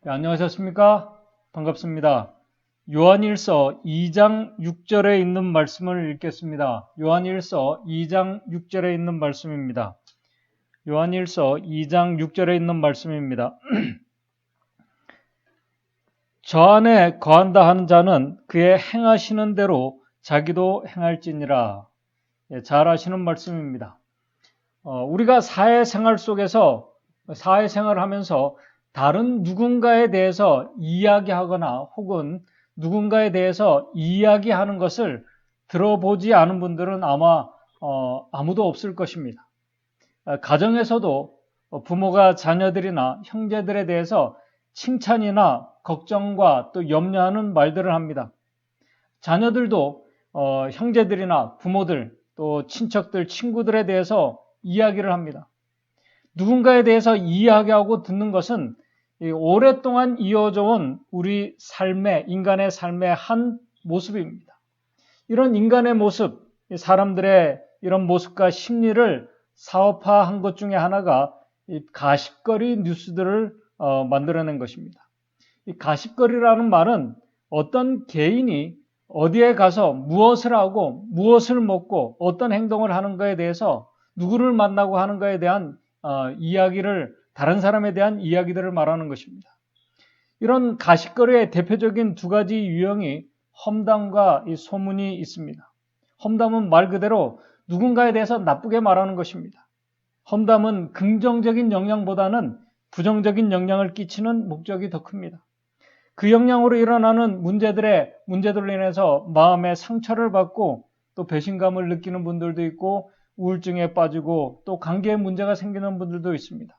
네, 안녕하셨습니까? 반갑습니다. 요한일서 2장 6절에 있는 말씀을 읽겠습니다. 요한일서 2장 6절에 있는 말씀입니다. 요한일서 2장 6절에 있는 말씀입니다. 저 안에 거한다 하는 자는 그의 행하시는 대로 자기도 행할지니라. 잘 아시는 말씀입니다. 우리가 사회생활 속에서 사회생활을 하면서 다른 누군가에 대해서 이야기하거나 혹은 누군가에 대해서 이야기하는 것을 들어보지 않은 분들은 아마 아무도 없을 것입니다. 가정에서도 부모가 자녀들이나 형제들에 대해서 칭찬이나 걱정과 또 염려하는 말들을 합니다. 자녀들도 형제들이나 부모들 또 친척들, 친구들에 대해서 이야기를 합니다. 누군가에 대해서 이야기하고 듣는 것은 오랫동안 이어져 온 우리 삶의, 인간의 삶의 한 모습입니다. 이런 인간의 모습, 사람들의 이런 모습과 심리를 사업화한 것 중에 하나가 가십거리 뉴스들을 만들어낸 것입니다. 이 가십거리라는 말은 어떤 개인이 어디에 가서 무엇을 하고 무엇을 먹고 어떤 행동을 하는가에 대해서 누구를 만나고 하는가에 대한 이야기를, 다른 사람에 대한 이야기들을 말하는 것입니다. 이런 가십거리의 대표적인 두 가지 유형이 험담과 이 소문이 있습니다. 험담은 말 그대로 누군가에 대해서 나쁘게 말하는 것입니다. 험담은 긍정적인 영향보다는 부정적인 영향을 끼치는 목적이 더 큽니다. 그 영향으로 일어나는 문제들로 인해서 마음의 상처를 받고 또 배신감을 느끼는 분들도 있고 우울증에 빠지고 또 관계에 문제가 생기는 분들도 있습니다.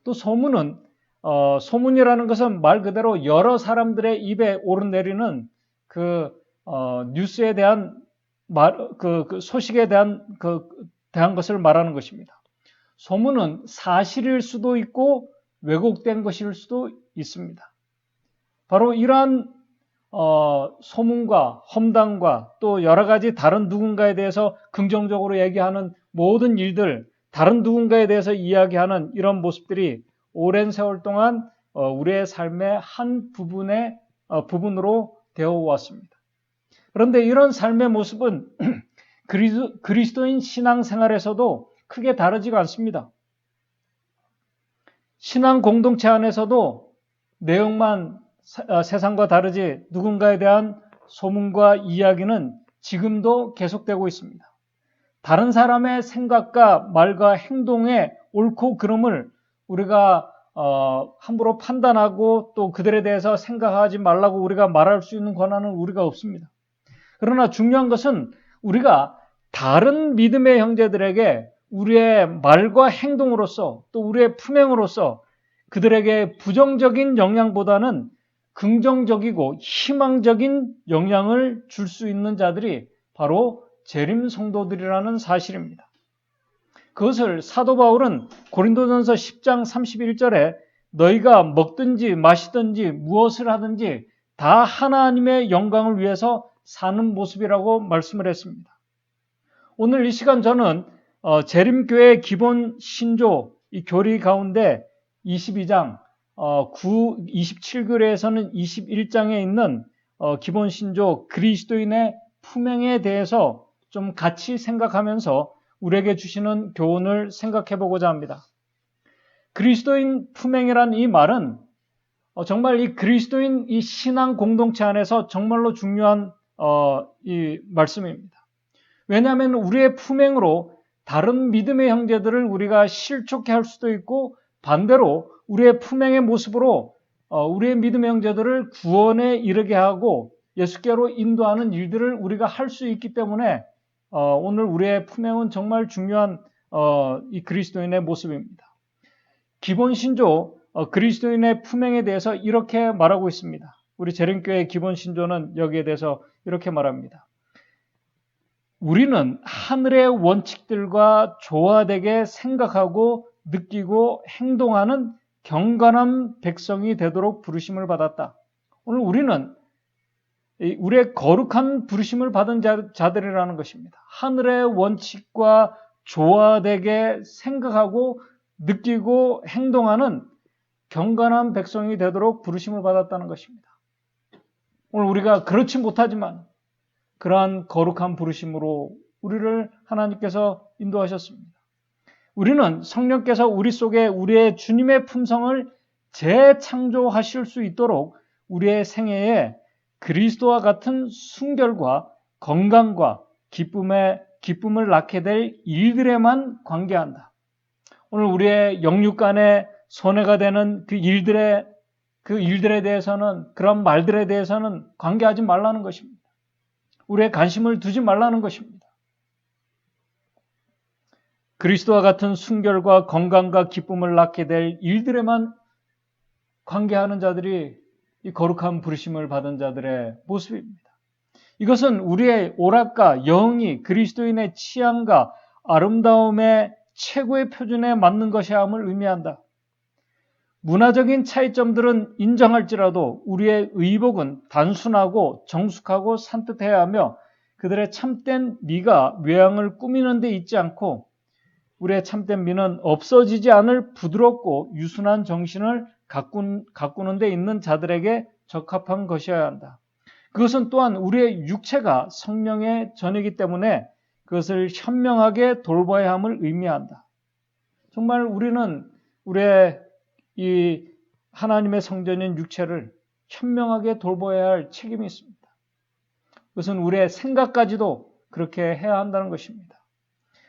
또 소문은 소문이라는 것은 말 그대로 여러 사람들의 입에 오르내리는 뉴스에 대한 소식에 대한 것을 말하는 것입니다. 소문은 사실일 수도 있고 왜곡된 것일 수도 있습니다. 바로 이러한 소문과 험담과 또 여러 가지 다른 누군가에 대해서 긍정적으로 얘기하는 모든 일들, 다른 누군가에 대해서 이야기하는 이런 모습들이 오랜 세월 동안 우리의 삶의 한 부분으로 되어 왔습니다. 그런데 이런 삶의 모습은 그리스도인 신앙생활에서도 크게 다르지가 않습니다. 신앙 공동체 안에서도 내용만 세상과 다르지 누군가에 대한 소문과 이야기는 지금도 계속되고 있습니다. 다른 사람의 생각과 말과 행동의 옳고 그름을 우리가 함부로 판단하고 또 그들에 대해서 생각하지 말라고 우리가 말할 수 있는 권한은 우리가 없습니다. 그러나 중요한 것은 우리가 다른 믿음의 형제들에게 우리의 말과 행동으로서 또 우리의 품행으로서 그들에게 부정적인 영향보다는 긍정적이고 희망적인 영향을 줄 수 있는 자들이 바로 재림 성도들이라는 사실입니다. 그것을 사도 바울은 고린도전서 10장 31절에 너희가 먹든지 마시든지 무엇을 하든지 다 하나님의 영광을 위해서 사는 모습이라고 말씀을 했습니다. 오늘 이 시간 저는 재림교회의 기본 신조 이 교리 가운데 22장 27글에서는 21장에 있는 기본 신조 그리스도인의 품행에 대해서 좀 같이 생각하면서 우리에게 주시는 교훈을 생각해 보고자 합니다. 그리스도인 품행이란 이 말은 정말 이 그리스도인 이 신앙 공동체 안에서 정말로 중요한 이 말씀입니다. 왜냐하면 우리의 품행으로 다른 믿음의 형제들을 우리가 실족해 할 수도 있고 반대로 우리의 품행의 모습으로 우리의 믿음의 형제들을 구원에 이르게 하고 예수께로 인도하는 일들을 우리가 할 수 있기 때문에 오늘 우리의 품행은 정말 중요한 이 그리스도인의 모습입니다. 기본 신조 그리스도인의 품행에 대해서 이렇게 말하고 있습니다. 우리 재림교회의 기본 신조는 여기에 대해서 이렇게 말합니다. 우리는 하늘의 원칙들과 조화되게 생각하고 느끼고 행동하는 경건한 백성이 되도록 부르심을 받았다. 오늘 우리는 우리의 거룩한 부르심을 받은 자들이라는 것입니다. 하늘의 원칙과 조화되게 생각하고 느끼고 행동하는 경건한 백성이 되도록 부르심을 받았다는 것입니다. 오늘 우리가 그렇지 못하지만 그러한 거룩한 부르심으로 우리를 하나님께서 인도하셨습니다. 우리는 성령께서 우리 속에 우리의 주님의 품성을 재창조하실 수 있도록 우리의 생애에 그리스도와 같은 순결과 건강과 기쁨을 낳게 될 일들에만 관계한다. 오늘 우리의 영육간에 손해가 되는 그 일들에 대해서는, 그런 말들에 대해서는 관계하지 말라는 것입니다. 우리의 관심을 두지 말라는 것입니다. 그리스도와 같은 순결과 건강과 기쁨을 낳게 될 일들에만 관계하는 자들이 이 거룩한 부르심을 받은 자들의 모습입니다. 이것은 우리의 오락과 영이 그리스도인의 취향과 아름다움의 최고의 표준에 맞는 것이야 함을 의미한다. 문화적인 차이점들은 인정할지라도 우리의 의복은 단순하고 정숙하고 산뜻해야 하며 그들의 참된 미가 외양을 꾸미는 데 있지 않고 우리의 참된 미는 없어지지 않을 부드럽고 유순한 정신을 가꾸는 데 있는 자들에게 적합한 것이어야 한다. 그것은 또한 우리의 육체가 성령의 전이기 때문에 그것을 현명하게 돌봐야 함을 의미한다. 정말 우리는 우리의 이 하나님의 성전인 육체를 현명하게 돌봐야 할 책임이 있습니다. 그것은 우리의 생각까지도 그렇게 해야 한다는 것입니다.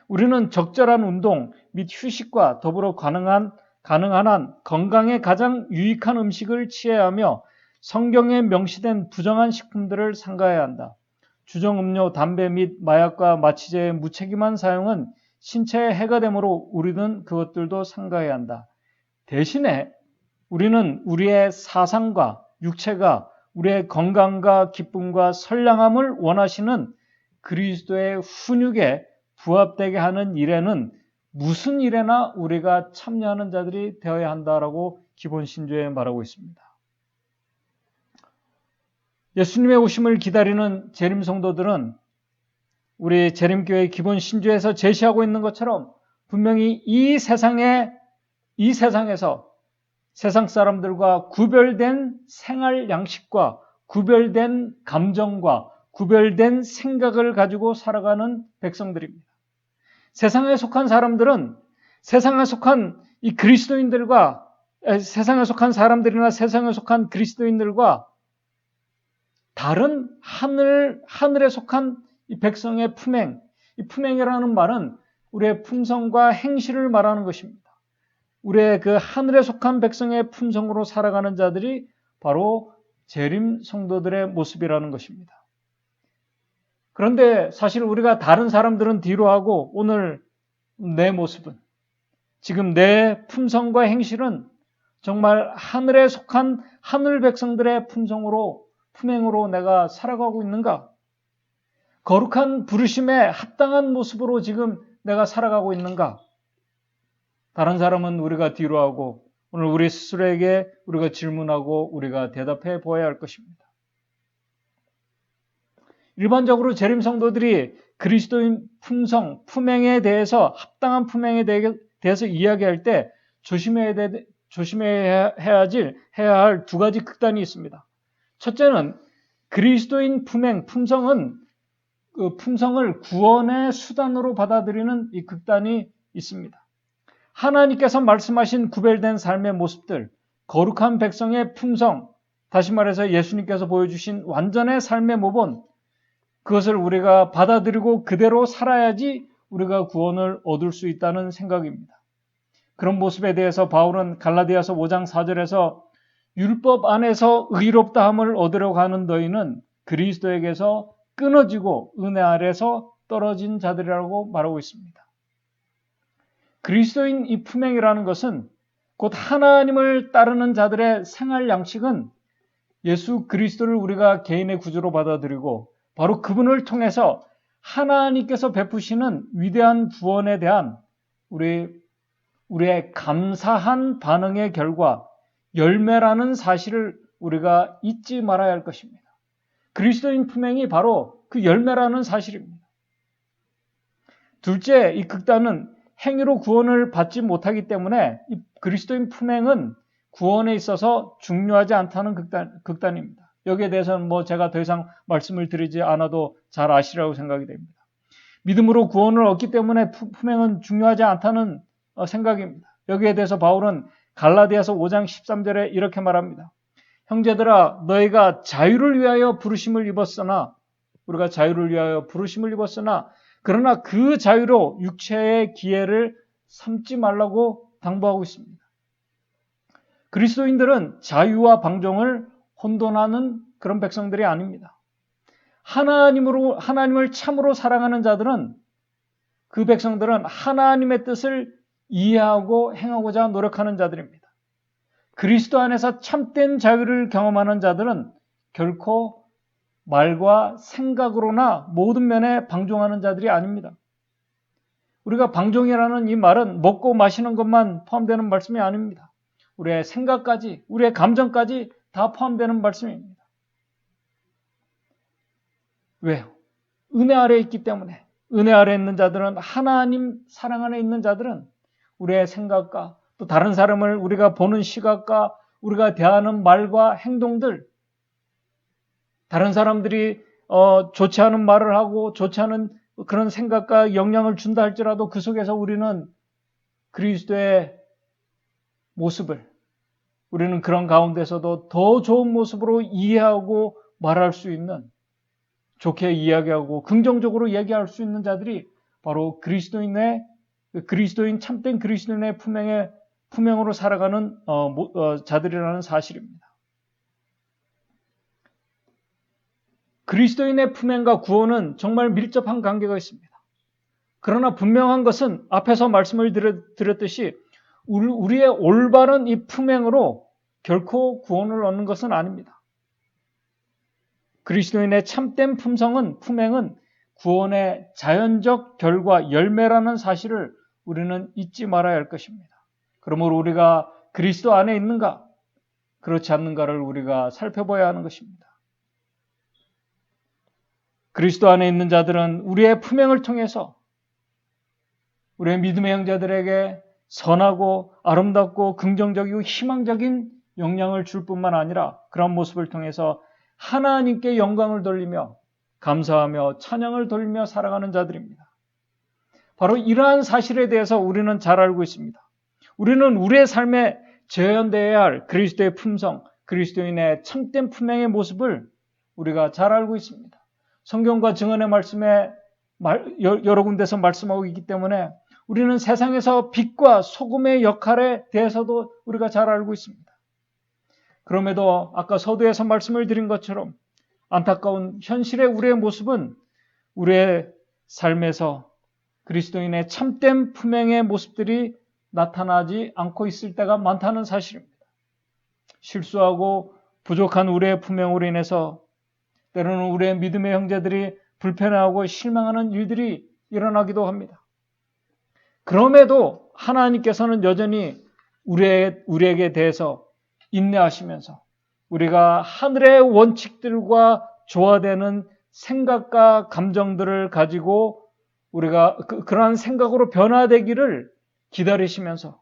우리는 적절한 운동 및 휴식과 더불어 가능한 한 건강에 가장 유익한 음식을 취해야 하며 성경에 명시된 부정한 식품들을 삼가야 한다. 주정음료, 담배 및 마약과 마취제의 무책임한 사용은 신체에 해가 되므로 우리는 그것들도 삼가야 한다. 대신에 우리는 우리의 사상과 육체가 우리의 건강과 기쁨과 선량함을 원하시는 그리스도의 훈육에 부합되게 하는 일에는 무슨 일에나 우리가 참여하는 자들이 되어야 한다라고 기본 신조에 말하고 있습니다. 예수님의 오심을 기다리는 재림 성도들은 우리 재림교회 기본 신조에서 제시하고 있는 것처럼 분명히 이 세상에서 세상 사람들과 구별된 생활 양식과 구별된 감정과 구별된 생각을 가지고 살아가는 백성들입니다. 세상에 속한 사람들은 세상에 속한 이 그리스도인들과 세상에 속한 사람들이나 세상에 속한 그리스도인들과 다른 하늘에 속한 이 백성의 품행, 이 품행이라는 말은 우리의 품성과 행실을 말하는 것입니다. 우리의 그 하늘에 속한 백성의 품성으로 살아가는 자들이 바로 재림 성도들의 모습이라는 것입니다. 그런데 사실 우리가 다른 사람들은 뒤로 하고 오늘 내 모습은, 지금 내 품성과 행실은 정말 하늘에 속한 하늘 백성들의 품행으로 내가 살아가고 있는가? 거룩한 부르심에 합당한 모습으로 지금 내가 살아가고 있는가? 다른 사람은 우리가 뒤로 하고 오늘 우리 스스로에게 우리가 질문하고 우리가 대답해 보아야 할 것입니다. 일반적으로 재림 성도들이 그리스도인 품행에 대해서 합당한 품행에 대해서 이야기할 때 조심해야 할 두 가지 극단이 있습니다. 첫째는 그리스도인 품성은 그 품성을 구원의 수단으로 받아들이는 이 극단이 있습니다. 하나님께서 말씀하신 구별된 삶의 모습들, 거룩한 백성의 품성, 다시 말해서 예수님께서 보여주신 완전의 삶의 모본, 그것을 우리가 받아들이고 그대로 살아야지 우리가 구원을 얻을 수 있다는 생각입니다. 그런 모습에 대해서 바울은 갈라디아서 5장 4절에서 율법 안에서 의롭다함을 얻으려고 하는 너희는 그리스도에게서 끊어지고 은혜 아래서 떨어진 자들이라고 말하고 있습니다. 그리스도인 이 품행이라는 것은 곧 하나님을 따르는 자들의 생활 양식은 예수 그리스도를 우리가 개인의 구주로 받아들이고 바로 그분을 통해서 하나님께서 베푸시는 위대한 구원에 대한 우리의 감사한 반응의 결과, 열매라는 사실을 우리가 잊지 말아야 할 것입니다. 그리스도인 품행이 바로 그 열매라는 사실입니다. 둘째, 이 극단은 행위로 구원을 받지 못하기 때문에 이 그리스도인 품행은 구원에 있어서 중요하지 않다는 극단입니다. 여기에 대해서는 제가 더 이상 말씀을 드리지 않아도 잘 아시라고 생각이 됩니다. 믿음으로 구원을 얻기 때문에 품행은 중요하지 않다는 생각입니다. 여기에 대해서 바울은 갈라디아서 5장 13절에 이렇게 말합니다. 형제들아, 너희가 자유를 위하여 부르심을 입었으나, 우리가 자유를 위하여 부르심을 입었으나, 그러나 그 자유로 육체의 기회를 삼지 말라고 당부하고 있습니다. 그리스도인들은 자유와 방종을 혼돈하는 그런 백성들이 아닙니다. 하나님을 참으로 사랑하는 자들은, 그 백성들은 하나님의 뜻을 이해하고 행하고자 노력하는 자들입니다. 그리스도 안에서 참된 자유를 경험하는 자들은 결코 말과 생각으로나 모든 면에 방종하는 자들이 아닙니다. 우리가 방종이라는 이 말은 먹고 마시는 것만 포함되는 말씀이 아닙니다. 우리의 생각까지, 우리의 감정까지 다 포함되는 말씀입니다. 왜요? 은혜 아래에 있기 때문에. 은혜 아래에 있는 자들은, 하나님 사랑 안에 있는 자들은 우리의 생각과 또 다른 사람을 우리가 보는 시각과 우리가 대하는 말과 행동들, 다른 사람들이 좋지 않은 말을 하고 좋지 않은 그런 생각과 영향을 준다 할지라도 그 속에서 우리는 그리스도의 모습을, 우리는 그런 가운데서도 더 좋은 모습으로 이해하고 말할 수 있는, 좋게 이야기하고 긍정적으로 얘기할 수 있는 자들이 바로 참된 그리스도인의 품행으로 살아가는 자들이라는 사실입니다. 그리스도인의 품행과 구원은 정말 밀접한 관계가 있습니다. 그러나 분명한 것은 앞에서 말씀을 드렸듯이 우리의 올바른 이 품행으로 결코 구원을 얻는 것은 아닙니다. 그리스도인의 참된 품행은 구원의 자연적 결과, 열매라는 사실을 우리는 잊지 말아야 할 것입니다. 그러므로 우리가 그리스도 안에 있는가, 그렇지 않는가를 우리가 살펴봐야 하는 것입니다. 그리스도 안에 있는 자들은 우리의 품행을 통해서 우리의 믿음의 형제들에게 선하고 아름답고 긍정적이고 희망적인 영향을 줄 뿐만 아니라 그런 모습을 통해서 하나님께 영광을 돌리며 감사하며 찬양을 돌리며 살아가는 자들입니다. 바로 이러한 사실에 대해서 우리는 잘 알고 있습니다. 우리는 우리의 삶에 재현되어야 할 그리스도의 품성, 그리스도인의 참된 품행의 모습을 우리가 잘 알고 있습니다. 성경과 증언의 말씀에 여러 군데서 말씀하고 있기 때문에 우리는 세상에서 빛과 소금의 역할에 대해서도 우리가 잘 알고 있습니다. 그럼에도 아까 서두에서 말씀을 드린 것처럼 안타까운 현실의 우리의 모습은 우리의 삶에서 그리스도인의 참된 품행의 모습들이 나타나지 않고 있을 때가 많다는 사실입니다. 실수하고 부족한 우리의 품행으로 인해서 때로는 우리의 믿음의 형제들이 불편해하고 실망하는 일들이 일어나기도 합니다. 그럼에도 하나님께서는 여전히 우리에게 대해서 인내하시면서 우리가 하늘의 원칙들과 조화되는 생각과 감정들을 가지고 우리가 그러한 생각으로 변화되기를 기다리시면서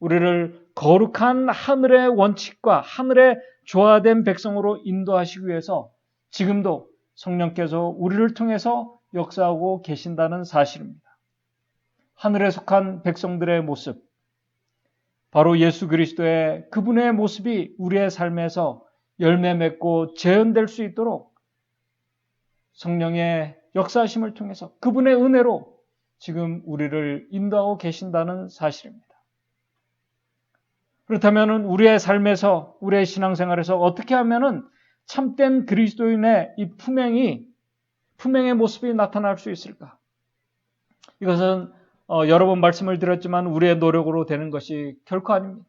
우리를 거룩한 하늘의 원칙과 하늘의 조화된 백성으로 인도하시기 위해서 지금도 성령께서 우리를 통해서 역사하고 계신다는 사실입니다. 하늘에 속한 백성들의 모습, 바로 예수 그리스도의 그분의 모습이 우리의 삶에서 열매 맺고 재현될 수 있도록 성령의 역사하심을 통해서 그분의 은혜로 지금 우리를 인도하고 계신다는 사실입니다. 그렇다면 우리의 삶에서, 우리의 신앙생활에서 어떻게 하면 참된 그리스도인의 이 품행의 모습이 나타날 수 있을까? 이것은 여러 번 말씀을 드렸지만 우리의 노력으로 되는 것이 결코 아닙니다.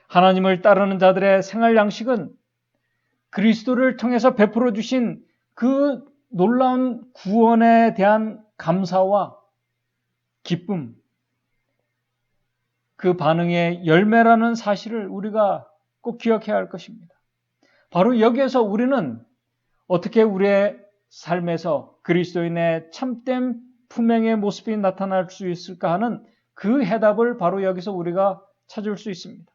하나님을 따르는 자들의 생활 양식은 그리스도를 통해서 베풀어 주신 그 놀라운 구원에 대한 감사와 기쁨, 그 반응의 열매라는 사실을 우리가 꼭 기억해야 할 것입니다. 바로 여기에서 우리는 어떻게 우리의 삶에서 그리스도인의 참된 품행의 모습이 나타날 수 있을까 하는 그 해답을 바로 여기서 우리가 찾을 수 있습니다.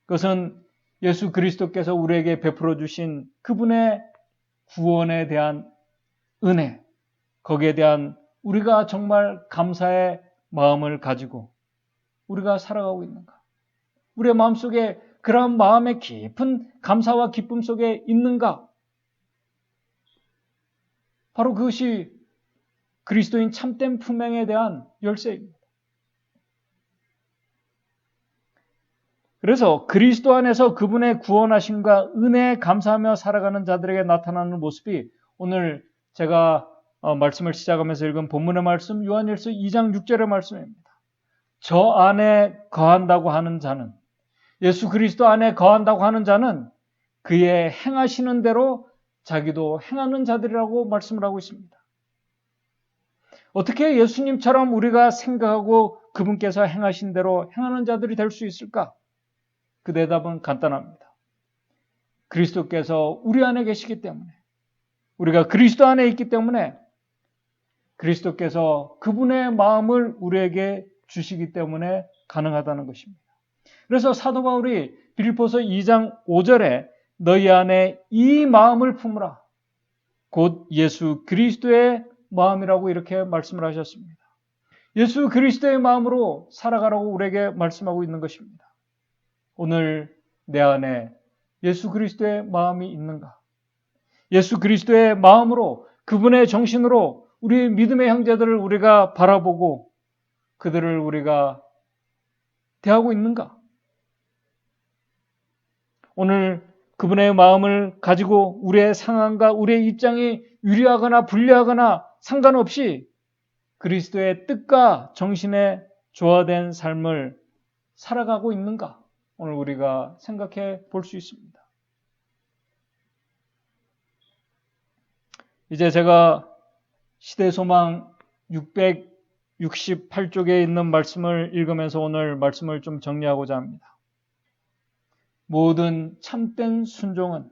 그것은 예수 그리스도께서 우리에게 베풀어 주신 그분의 구원에 대한 은혜, 거기에 대한 우리가 정말 감사의 마음을 가지고 우리가 살아가고 있는가? 우리의 마음속에 그러한 마음의 깊은 감사와 기쁨 속에 있는가? 바로 그것이 그리스도인 참된 품행에 대한 열쇠입니다. 그래서 그리스도 안에서 그분의 구원하심과 은혜에 감사하며 살아가는 자들에게 나타나는 모습이 오늘 제가 말씀을 시작하면서 읽은 본문의 말씀 요한일서 2장 6절의 말씀입니다. 저 안에 거한다고 하는 자는, 예수 그리스도 안에 거한다고 하는 자는 그의 행하시는 대로 자기도 행하는 자들이라고 말씀을 하고 있습니다. 어떻게 예수님처럼 우리가 생각하고 그분께서 행하신 대로 행하는 자들이 될 수 있을까? 그 대답은 간단합니다. 그리스도께서 우리 안에 계시기 때문에, 우리가 그리스도 안에 있기 때문에 그리스도께서 그분의 마음을 우리에게 주시기 때문에 가능하다는 것입니다. 그래서 사도 바울이 빌립보서 2장 5절에 너희 안에 이 마음을 품으라. 곧 예수 그리스도의 마음이라고 이렇게 말씀을 하셨습니다. 예수 그리스도의 마음으로 살아가라고 우리에게 말씀하고 있는 것입니다. 오늘 내 안에 예수 그리스도의 마음이 있는가? 예수 그리스도의 마음으로 그분의 정신으로 우리 믿음의 형제들을 우리가 바라보고 그들을 우리가 대하고 있는가? 오늘 그분의 마음을 가지고 우리의 상황과 우리의 입장이 유리하거나 불리하거나 상관없이 그리스도의 뜻과 정신에 조화된 삶을 살아가고 있는가? 오늘 우리가 생각해 볼 수 있습니다. 이제 제가 시대소망 668쪽에 있는 말씀을 읽으면서 오늘 말씀을 좀 정리하고자 합니다. 모든 참된 순종은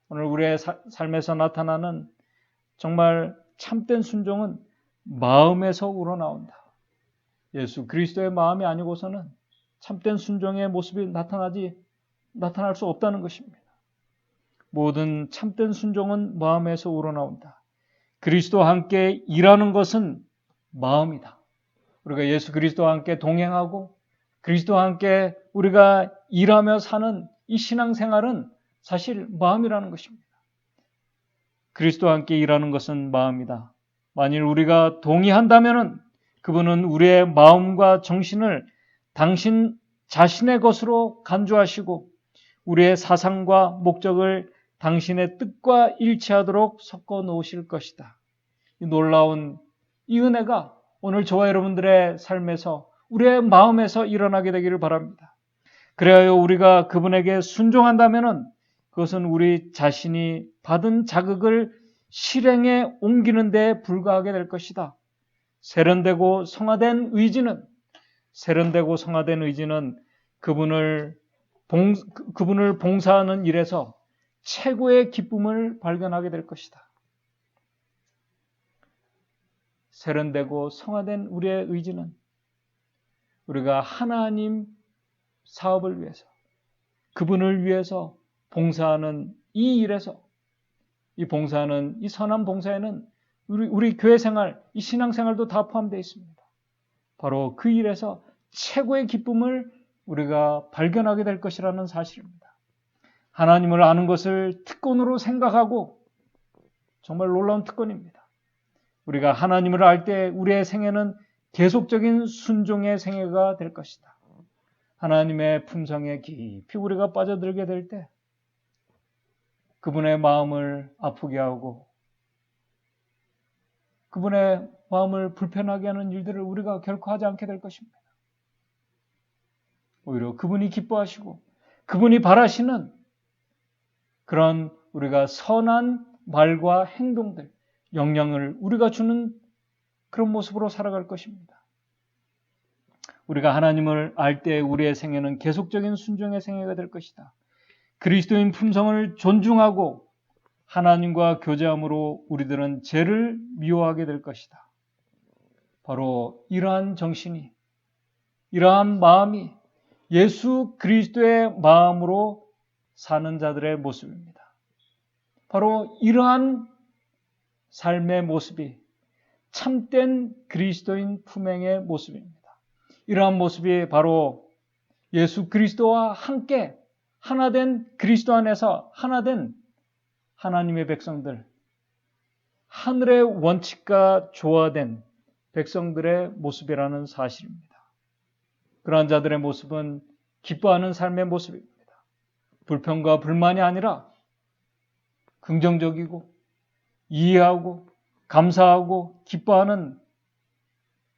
오늘 우리의 삶에서 나타나는 정말 참된 순종은 마음에서 우러나온다. 예수 그리스도의 마음이 아니고서는 참된 순종의 모습이 나타날 수 없다는 것입니다. 모든 참된 순종은 마음에서 우러나온다. 그리스도와 함께 일하는 것은 마음이다. 우리가 예수 그리스도와 함께 동행하고 그리스도와 함께 우리가 일하며 사는 이 신앙생활은 사실 마음이라는 것입니다. 그리스도와 함께 일하는 것은 마음이다. 만일 우리가 동의한다면 그분은 우리의 마음과 정신을 당신 자신의 것으로 간주하시고 우리의 사상과 목적을 당신의 뜻과 일치하도록 섞어 놓으실 것이다. 이 놀라운 이 은혜가 오늘 저와 여러분들의 삶에서 우리의 마음에서 일어나게 되기를 바랍니다. 그래야 우리가 그분에게 순종한다면 그것은 우리 자신이 받은 자극을 실행에 옮기는 데 불과하게 될 것이다. 세련되고 성화된 의지는 그분을 봉사하는 일에서 최고의 기쁨을 발견하게 될 것이다. 세련되고 성화된 우리의 의지는 우리가 하나님 사업을 위해서 그분을 위해서 봉사하는 이 일에서 이 선한 봉사에는 우리 교회 생활, 이 신앙 생활도 다 포함되어 있습니다. 바로 그 일에서 최고의 기쁨을 우리가 발견하게 될 것이라는 사실입니다. 하나님을 아는 것을 특권으로 생각하고 정말 놀라운 특권입니다. 우리가 하나님을 알 때 우리의 생애는 계속적인 순종의 생애가 될 것이다. 하나님의 품성에 깊이 우리가 빠져들게 될 때 그분의 마음을 아프게 하고 그분의 마음을 불편하게 하는 일들을 우리가 결코 하지 않게 될 것입니다. 오히려 그분이 기뻐하시고 그분이 바라시는 그런 우리가 선한 말과 행동들, 영향을 우리가 주는 그런 모습으로 살아갈 것입니다. 우리가 하나님을 알 때 우리의 생애는 계속적인 순종의 생애가 될 것이다. 그리스도인 품성을 존중하고 하나님과 교제함으로 우리들은 죄를 미워하게 될 것이다. 바로 이러한 정신이 이러한 마음이 예수 그리스도의 마음으로 사는 자들의 모습입니다. 바로 이러한 삶의 모습이 참된 그리스도인 품행의 모습입니다. 이러한 모습이 바로 예수 그리스도와 함께 하나된 그리스도 안에서 하나된 하나님의 백성들, 하늘의 원칙과 조화된 백성들의 모습이라는 사실입니다. 그러한 자들의 모습은 기뻐하는 삶의 모습입니다. 불평과 불만이 아니라 긍정적이고 이해하고 감사하고 기뻐하는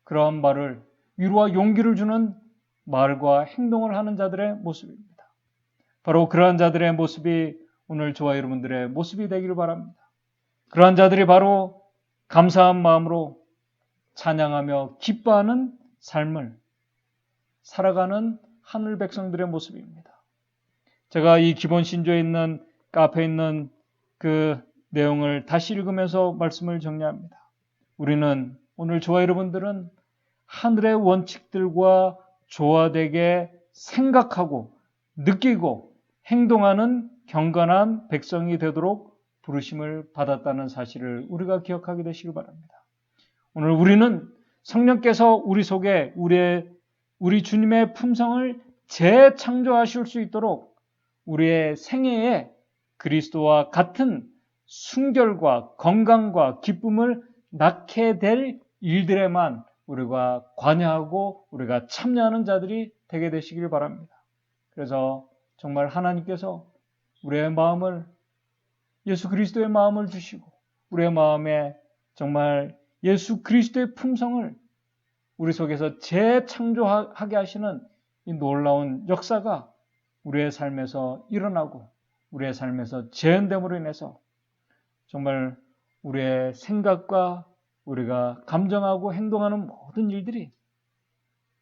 그러한 말을 위로와 용기를 주는 말과 행동을 하는 자들의 모습입니다. 바로 그러한 자들의 모습이 오늘 저와 여러분들의 모습이 되기를 바랍니다. 그러한 자들이 바로 감사한 마음으로 찬양하며 기뻐하는 삶을 살아가는 하늘 백성들의 모습입니다. 제가 이 기본 신조에 있는 카페에 있는 그 내용을 다시 읽으면서 말씀을 정리합니다. 우리는 오늘 저와 여러분들은 하늘의 원칙들과 조화되게 생각하고 느끼고 행동하는 경건한 백성이 되도록 부르심을 받았다는 사실을 우리가 기억하게 되시기 바랍니다. 오늘 우리는 성령께서 우리 속에 우리 주님의 품성을 재창조하실 수 있도록 우리의 생애에 그리스도와 같은 순결과 건강과 기쁨을 낳게 될 일들에만 우리가 관여하고 우리가 참여하는 자들이 되게 되시길 바랍니다. 그래서 정말 하나님께서 우리의 마음을 예수 그리스도의 마음을 주시고 우리의 마음에 정말 예수 그리스도의 품성을 우리 속에서 재창조하게 하시는 이 놀라운 역사가 우리의 삶에서 일어나고 우리의 삶에서 재현됨으로 인해서 정말 우리의 생각과 우리가 감정하고 행동하는 모든 일들이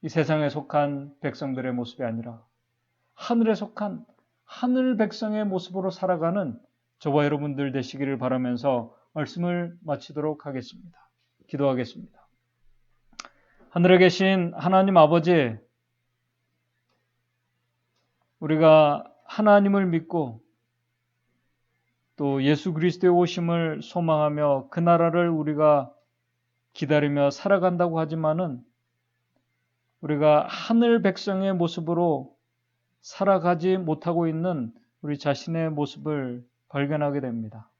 이 세상에 속한 백성들의 모습이 아니라 하늘에 속한 하늘 백성의 모습으로 살아가는 저와 여러분들 되시기를 바라면서 말씀을 마치도록 하겠습니다. 기도하겠습니다. 하늘에 계신 하나님 아버지, 우리가 하나님을 믿고 또 예수 그리스도의 오심을 소망하며 그 나라를 우리가 기다리며 살아간다고 하지만은 우리가 하늘 백성의 모습으로 살아가지 못하고 있는 우리 자신의 모습을 발견하게 됩니다.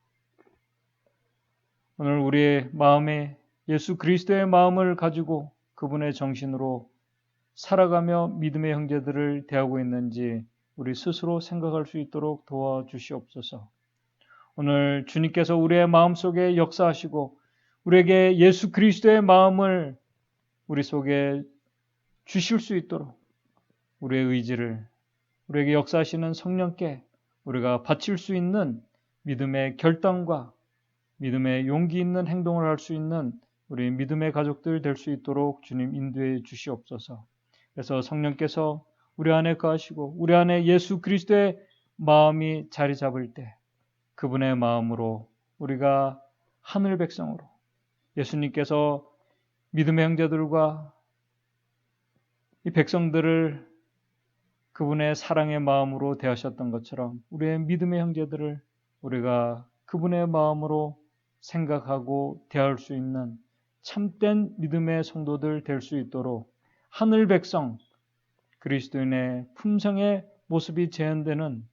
오늘 우리의 마음에 예수 그리스도의 마음을 가지고 그분의 정신으로 살아가며 믿음의 형제들을 대하고 있는지 우리 스스로 생각할 수 있도록 도와주시옵소서. 오늘 주님께서 우리의 마음속에 역사하시고 우리에게 예수 그리스도의 마음을 우리 속에 주실 수 있도록 우리의 의지를 우리에게 역사하시는 성령께 우리가 바칠 수 있는 믿음의 결단과 믿음의 용기 있는 행동을 할 수 있는 우리 믿음의 가족들 될 수 있도록 주님 인도해 주시옵소서. 그래서 성령께서 우리 안에 거하시고 우리 안에 예수 그리스도의 마음이 자리 잡을 때 그분의 마음으로 우리가 하늘 백성으로 예수님께서 믿음의 형제들과 이 백성들을 그분의 사랑의 마음으로 대하셨던 것처럼 우리의 믿음의 형제들을 우리가 그분의 마음으로 생각하고 대할 수 있는 참된 믿음의 성도들 될 수 있도록 하늘 백성 그리스도인의 품성의 모습이 재현되는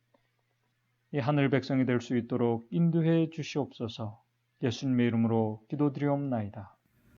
이 하늘 백성이 될 수 있도록 인도해 주시옵소서. 예수님의 이름으로 기도드리옵나이다.